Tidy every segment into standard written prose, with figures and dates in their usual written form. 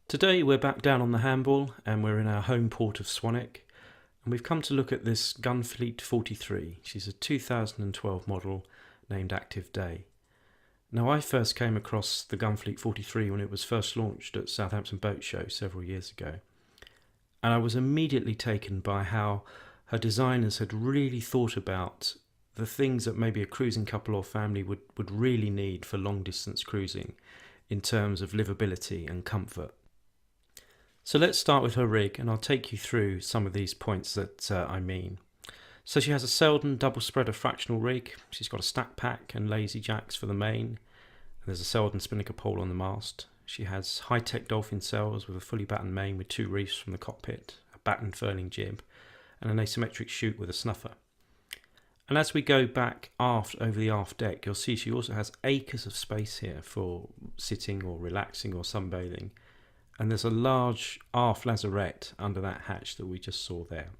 Today we're back down on the handball and we're in our home port of Swanwick, and we've come to look at this Gunfleet 43. She's a 2012 model named Active Day. Now, I first came across the Gunfleet 43 when it was first launched at Southampton Boat Show several years ago, and I was immediately taken by how her designers had really thought about the things that maybe a cruising couple or family would really need for long distance cruising in terms of livability and comfort. So let's start with her rig, and I'll take you through some of these points that I mean. So she has a Selden double spreader fractional rig. She's got a stack pack and lazy jacks for the main. And there's a Selden spinnaker pole on the mast. She has high-tech dolphin sails with a fully battened main with 2 reefs from the cockpit, a battened furling jib, and an asymmetric chute with a snuffer. And as we go back aft over the aft deck, you'll see she also has acres of space here for sitting or relaxing or sunbathing. And there's a large aft lazarette under that hatch that we just saw there.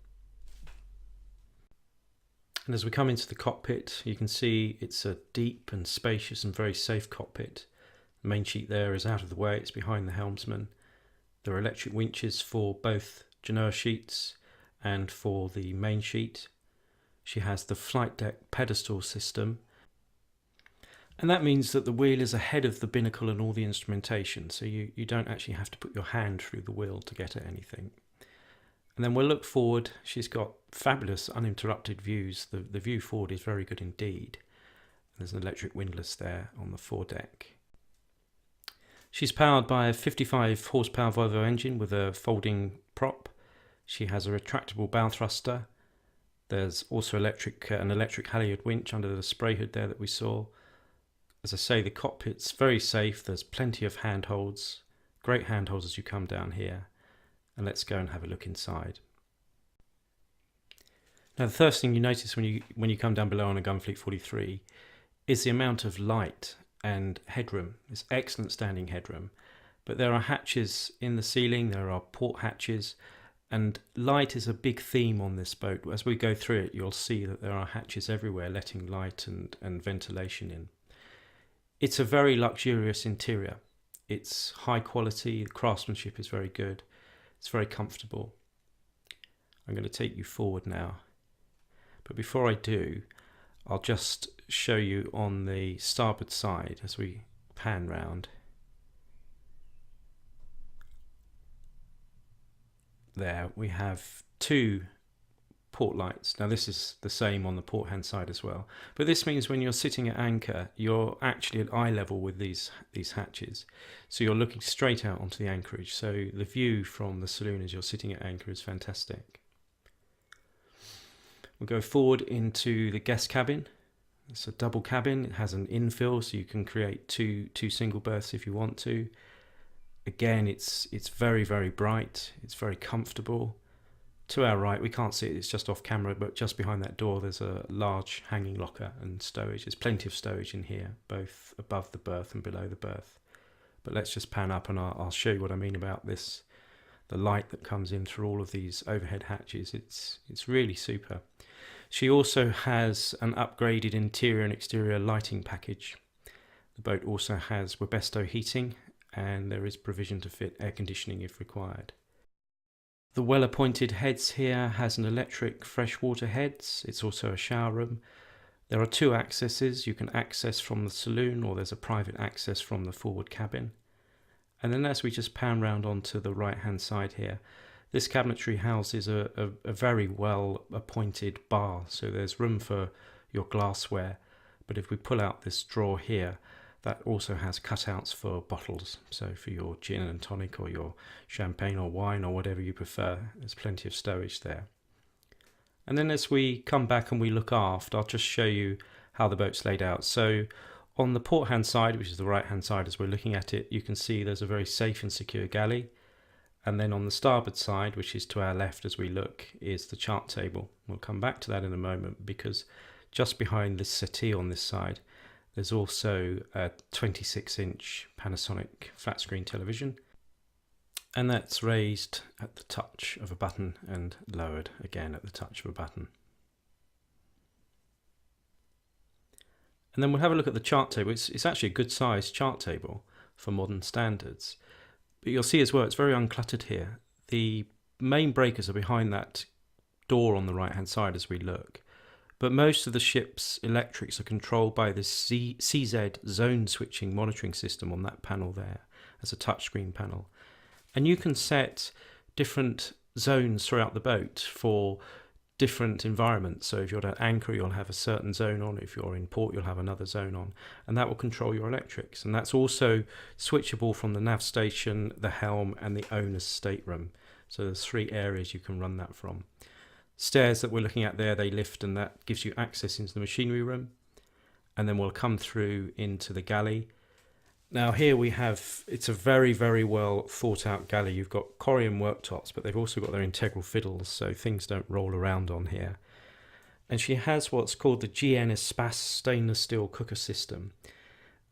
And as we come into the cockpit, you can see it's a deep and spacious and very safe cockpit. The main sheet there is out of the way, it's behind the helmsman. There are electric winches for both Genoa sheets and for the main sheet. She has the flight deck pedestal system, and that means that the wheel is ahead of the binnacle and all the instrumentation, so you don't actually have to put your hand through the wheel to get at anything. And then we'll look forward. She's got fabulous uninterrupted views. The view forward is very good indeed. There's an electric windlass there on the foredeck. She's powered by a 55 horsepower Volvo engine with a folding prop. She has a retractable bow thruster. There's also an electric halyard winch under the spray hood there that we saw. As I say, the cockpit's very safe. There's plenty of handholds, great handholds as you come down here. And let's go and have a look inside. Now, the first thing you notice when you come down below on a Gunfleet 43 is the amount of light and headroom. It's excellent standing headroom, but there are hatches in the ceiling. There are port hatches, and light is a big theme on this boat. As we go through it, you'll see that there are hatches everywhere, letting light and ventilation in. It's a very luxurious interior. It's high quality, the craftsmanship is very good, it's very comfortable. I'm going to take you forward now, but before I do, I'll just show you on the starboard side as we pan round. There we have 2 port lights. Now this is the same on the port hand side as well, but this means when you're sitting at anchor, you're actually at eye level with these hatches, so you're looking straight out onto the anchorage, so the view from the saloon as you're sitting at anchor is fantastic. We'll go forward into the guest cabin. It's a double cabin. It has an infill, so you can create two single berths if you want to. Again, it's very, very bright. It's very comfortable. To our right, we can't see it, it's just off camera, but just behind that door there's a large hanging locker and stowage. There's plenty of stowage in here, both above the berth and below the berth. But let's just pan up and I'll show you what I mean about this. The light that comes in through all of these overhead hatches, it's really super. She also has an upgraded interior and exterior lighting package. The boat also has Webesto heating, and there is provision to fit air conditioning if required. The well-appointed heads here has an electric freshwater heads. It's also a shower room. There are 2 accesses. You can access from the saloon, or there's a private access from the forward cabin. And then as we just pan round onto the right-hand side here, this cabinetry houses a very well-appointed bar. So there's room for your glassware. But if we pull out this drawer here, that also has cutouts for bottles, so for your gin and tonic or your champagne or wine or whatever you prefer, there's plenty of stowage there. And then as we come back and we look aft, I'll just show you how the boat's laid out. So on the port hand side, which is the right hand side as we're looking at it, you can see there's a very safe and secure galley. And then on the starboard side, which is to our left as we look, is the chart table. We'll come back to that in a moment, because just behind this settee on this side, there's also a 26-inch Panasonic flat screen television, and that's raised at the touch of a button and lowered again at the touch of a button. And then we'll have a look at the chart table. It's actually a good sized chart table for modern standards. But you'll see as well, it's very uncluttered here. The main breakers are behind that door on the right hand side as we look. But most of the ship's electrics are controlled by this CZ zone switching monitoring system on that panel there as a touchscreen panel. And you can set different zones throughout the boat for different environments. So if you're at anchor, you'll have a certain zone on. If you're in port, you'll have another zone on. And that will control your electrics. And that's also switchable from the nav station, the helm, and the owner's stateroom. So there's 3 areas you can run that from. Stairs that we're looking at there, they lift, and that gives you access into the machinery room. And then we'll come through into the galley. Now here we have, it's a very, very well thought out galley. You've got Corium worktops, but they've also got their integral fiddles, so things don't roll around on here. And she has what's called the GN Espas stainless steel cooker system.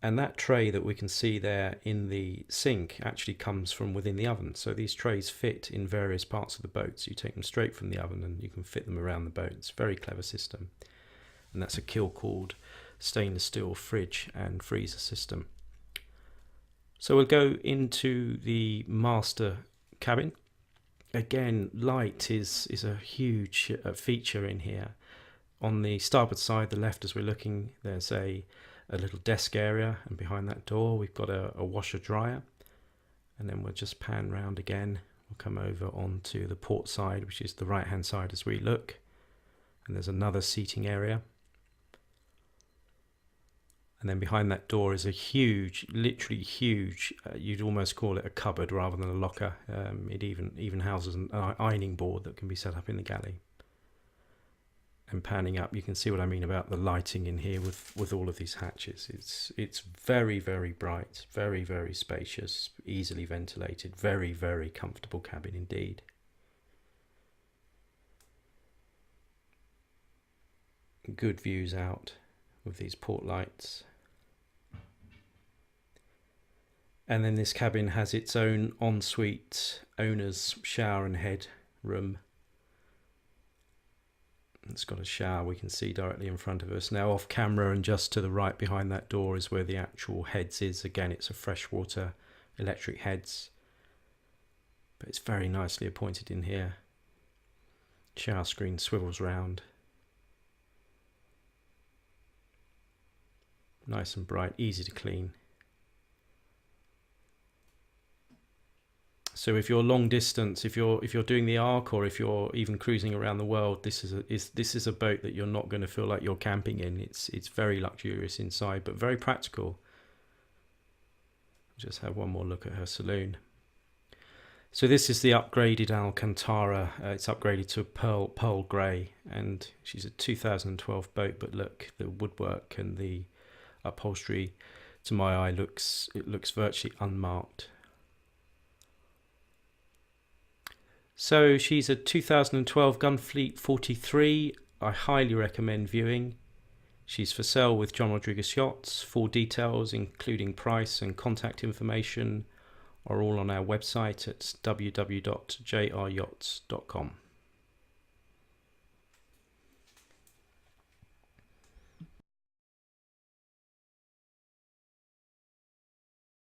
And that tray that we can see there in the sink actually comes from within the oven. So these trays fit in various parts of the boat. So you take them straight from the oven and you can fit them around the boat. It's a very clever system. And that's a kill-cooled stainless steel fridge and freezer system. So we'll go into the master cabin. Again, light is a huge feature in here. On the starboard side, the left as we're looking, there's a little desk area, and behind that door we've got a washer dryer. And then we'll just pan round again. We'll come over onto the port side, which is the right hand side as we look, and there's another seating area. And then behind that door is a huge, literally huge, you'd almost call it a cupboard rather than a locker. It even houses an ironing board that can be set up in the galley. And panning up, you can see what I mean about the lighting in here with all of these hatches. It's very, very bright, very, very spacious, easily ventilated, very, very comfortable cabin indeed. Good views out with these port lights. And then this cabin has its own ensuite owner's shower and head room. It's got a shower we can see directly in front of us. Now off camera and just to the right behind that door is where the actual heads is. Again, it's a freshwater electric heads. But it's very nicely appointed in here. Shower screen swivels round. Nice and bright, easy to clean. So if you're long distance, if you're doing the Ark, or if you're even cruising around the world, this is a boat that you're not going to feel like you're camping in. It's very luxurious inside, but very practical. Just have one more look at her saloon. So this is the upgraded Alcantara. It's upgraded to pearl grey, and she's a 2012 boat. But look, the woodwork and the upholstery, to my eye, looks virtually unmarked. So she's a 2012 Gunfleet 43. I highly recommend viewing. She's for sale with John Rodriguez Yachts. Full details, including price and contact information, are all on our website at www.jryachts.com.